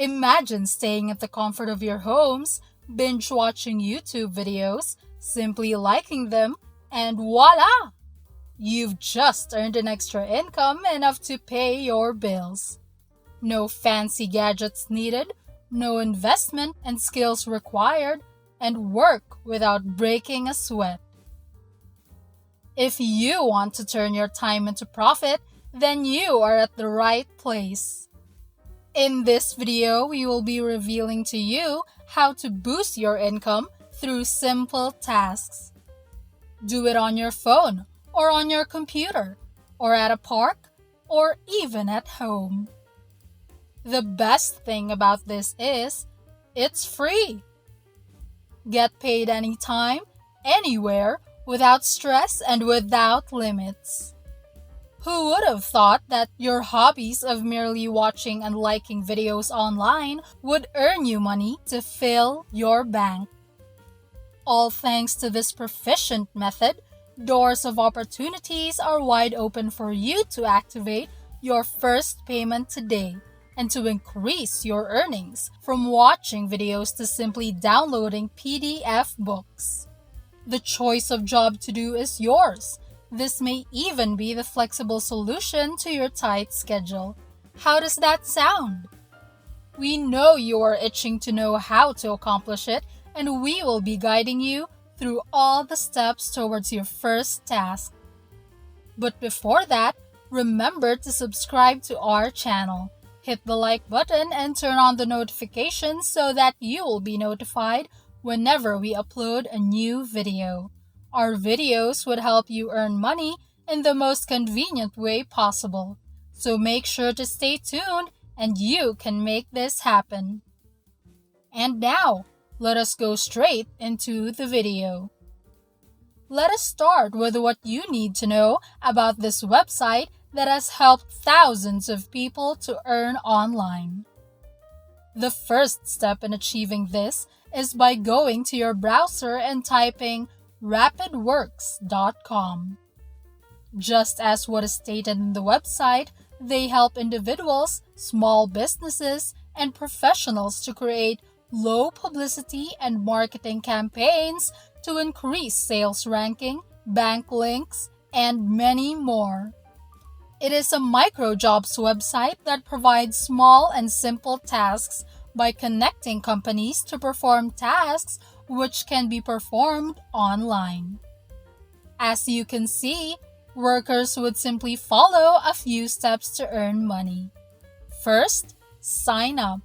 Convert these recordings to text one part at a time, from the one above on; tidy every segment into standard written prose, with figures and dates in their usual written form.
Imagine staying at the comfort of your homes, binge watching YouTube videos, simply liking them, and voila! You've just earned an extra income enough to pay your bills. No fancy gadgets needed, no investment and skills required, and work without breaking a sweat. If you want to turn your time into profit, then you are at the right place. In this video, we will be revealing to you how to boost your income through simple tasks. Do it on your phone, or on your computer, or at a park, or even at home. The best thing about this is, it's free. Get paid anytime, anywhere, without stress and without limits. Who would have thought that your hobbies of merely watching and liking videos online would earn you money to fill your bank? All thanks to this proficient method, doors of opportunities are wide open for you to activate your first payment today and to increase your earnings from watching videos to simply downloading PDF books. The choice of job to do is yours. This may even be the flexible solution to your tight schedule. How does that sound? We know you are itching to know how to accomplish it, and we will be guiding you through all the steps towards your first task. But before that, remember to subscribe to our channel. Hit the like button and turn on the notifications so that you will be notified whenever we upload a new video. Our videos would help you earn money in the most convenient way possible. So make sure to stay tuned and you can make this happen. And now, let us go straight into the video. Let us start with what you need to know about this website that has helped thousands of people to earn online. The first step in achieving this is by going to your browser and typing rapidworks.com. Just as what is stated in the website, they help individuals, small businesses, and professionals to create low publicity and marketing campaigns to increase sales ranking, bank links, and many more. It is a microjobs website that provides small and simple tasks by connecting companies to perform tasks which can be performed online. As you can see, workers would simply follow a few steps to earn money. First, sign up.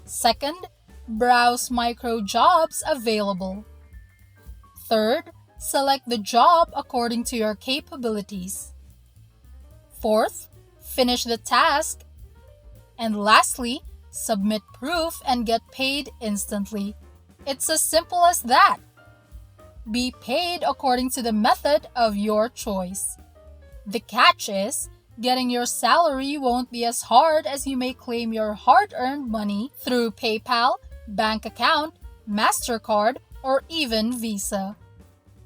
Second, browse micro jobs available. Third, select the job according to your capabilities. Fourth, finish the task. And lastly, submit proof and get paid instantly. It's as simple as that. Be paid according to the method of your choice. The catch is, getting your salary won't be as hard as you may claim your hard-earned money through PayPal, bank account, MasterCard, or even Visa.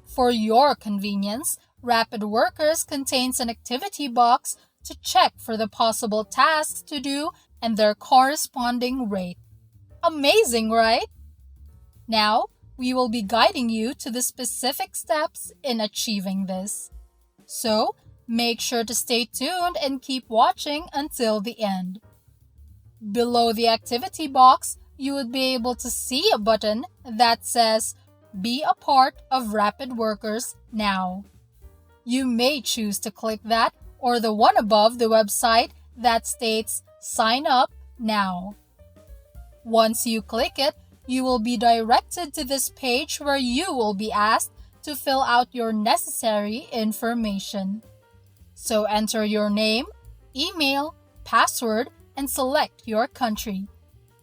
For your convenience, Rapid Workers contains an activity box to check for the possible tasks to do and their corresponding rate. Amazing, right? Now, we will be guiding you to the specific steps in achieving this. So, make sure to stay tuned and keep watching until the end. Below the activity box, you would be able to see a button that says, "Be a part of Rapid Workers now." You may choose to click that or the one above the website that states, "Sign up now." Once you click it, you will be directed to this page where you will be asked to fill out your necessary information. So enter your name, email, password, and select your country.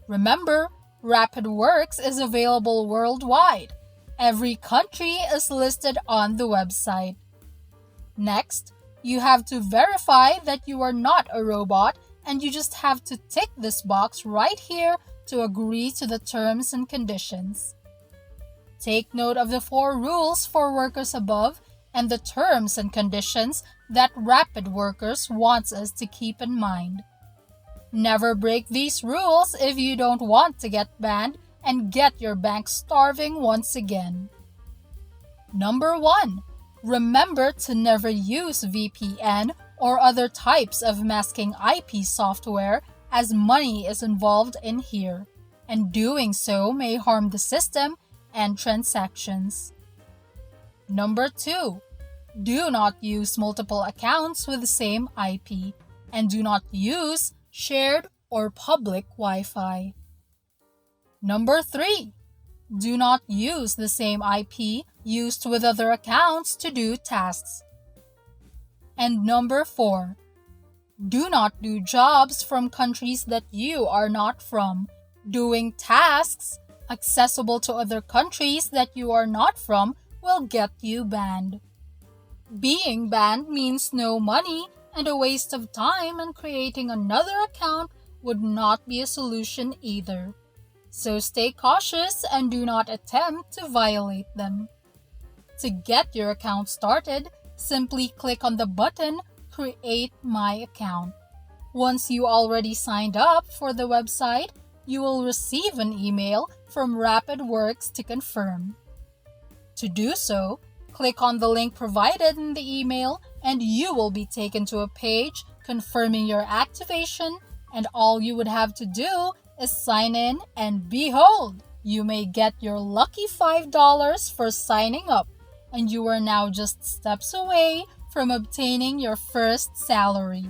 Remember, RapidWorks is available worldwide. Every country is listed on the website. Next, you have to verify that you are not a robot, and you just have to tick this box right here to agree to the terms and conditions. Take note of the 4 rules for workers above and the terms and conditions that Rapid Workers wants us to keep in mind. Never break these rules if you don't want to get banned and get your bank starving once again. Number 1. Remember to never use VPN or other types of masking IP software, as money is involved in here, and doing so may harm the system and transactions. Number 2. Do not use multiple accounts with the same IP, and do not use shared or public Wi-Fi. Number 3. Do not use the same IP used with other accounts to do tasks. And number 4. Do not do jobs from countries that you are not from. Doing tasks accessible to other countries that you are not from will get you banned. Being banned means no money and a waste of time, and creating another account would not be a solution either. So stay cautious and do not attempt to violate them. To get your account started, simply click on the button Create My Account. Once you already signed up for the website, you will receive an email from RapidWorks to confirm. To do so, click on the link provided in the email and you will be taken to a page confirming your activation, and all you would have to do is sign in, and behold, you may get your lucky $5 for signing up, and you are now just steps away from obtaining your first salary.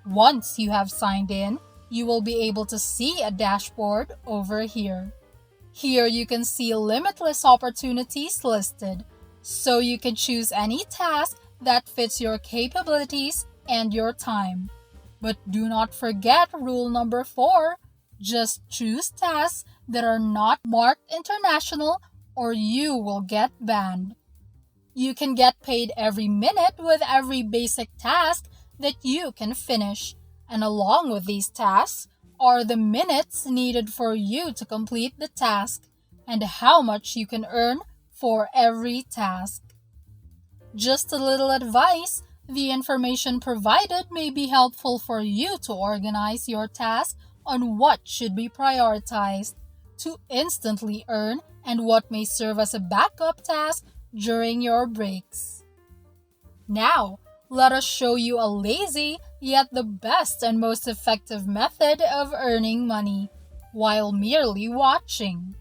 Once you have signed in, you will be able to see a dashboard over here. Here you can see limitless opportunities listed, so you can choose any task that fits your capabilities and your time. But do not forget rule number 4, just choose tasks that are not marked international or you will get banned. You can get paid every minute with every basic task that you can finish, and along with these tasks are the minutes needed for you to complete the task and how much you can earn for every task. Just a little advice, the information provided may be helpful for you to organize your task on what should be prioritized to instantly earn and what may serve as a backup task during your breaks. Now, let us show you a lazy yet the best and most effective method of earning money while merely watching.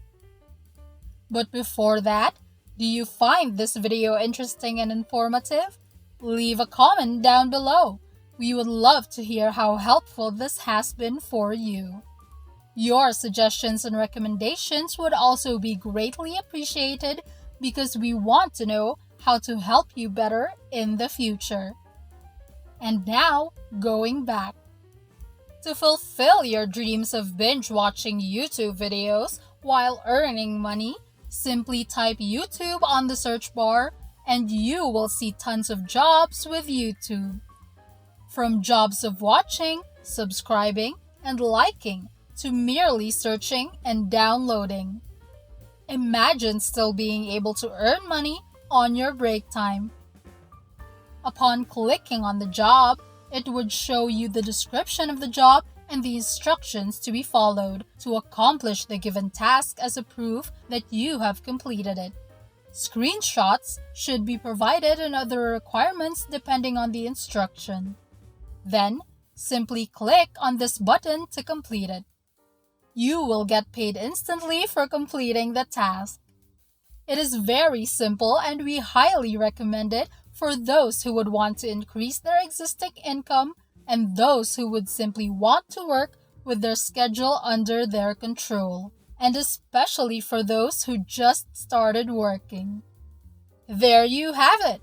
But before that, do you find this video interesting and informative? Leave a comment down below. We would love to hear how helpful this has been for you. Your suggestions and recommendations would also be greatly appreciated because we want to know how to help you better in the future. And now, going back. To fulfill your dreams of binge-watching YouTube videos while earning money, simply type YouTube on the search bar and you will see tons of jobs with YouTube. From jobs of watching, subscribing, and liking, to merely searching and downloading. Imagine still being able to earn money on your break time. Upon clicking on the job, it would show you the description of the job and the instructions to be followed to accomplish the given task as a proof that you have completed it. Screenshots should be provided and other requirements depending on the instruction. Then, simply click on this button to complete it. You will get paid instantly for completing the task. It is very simple and we highly recommend it for those who would want to increase their existing income and those who would simply want to work with their schedule under their control, and especially for those who just started working. There you have it.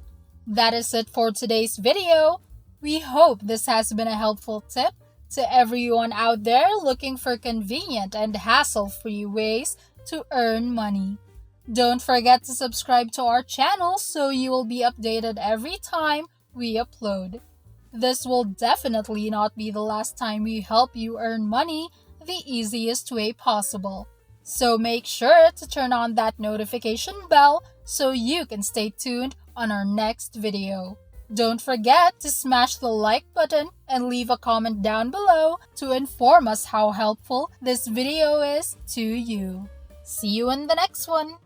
That is it for today's video. We hope this has been a helpful tip to everyone out there looking for convenient and hassle-free ways to earn money. Don't forget to subscribe to our channel so you will be updated every time we upload. This will definitely not be the last time we help you earn money the easiest way possible. So make sure to turn on that notification bell so you can stay tuned on our next video. Don't forget to smash the like button and leave a comment down below to inform us how helpful this video is to you. See you in the next one!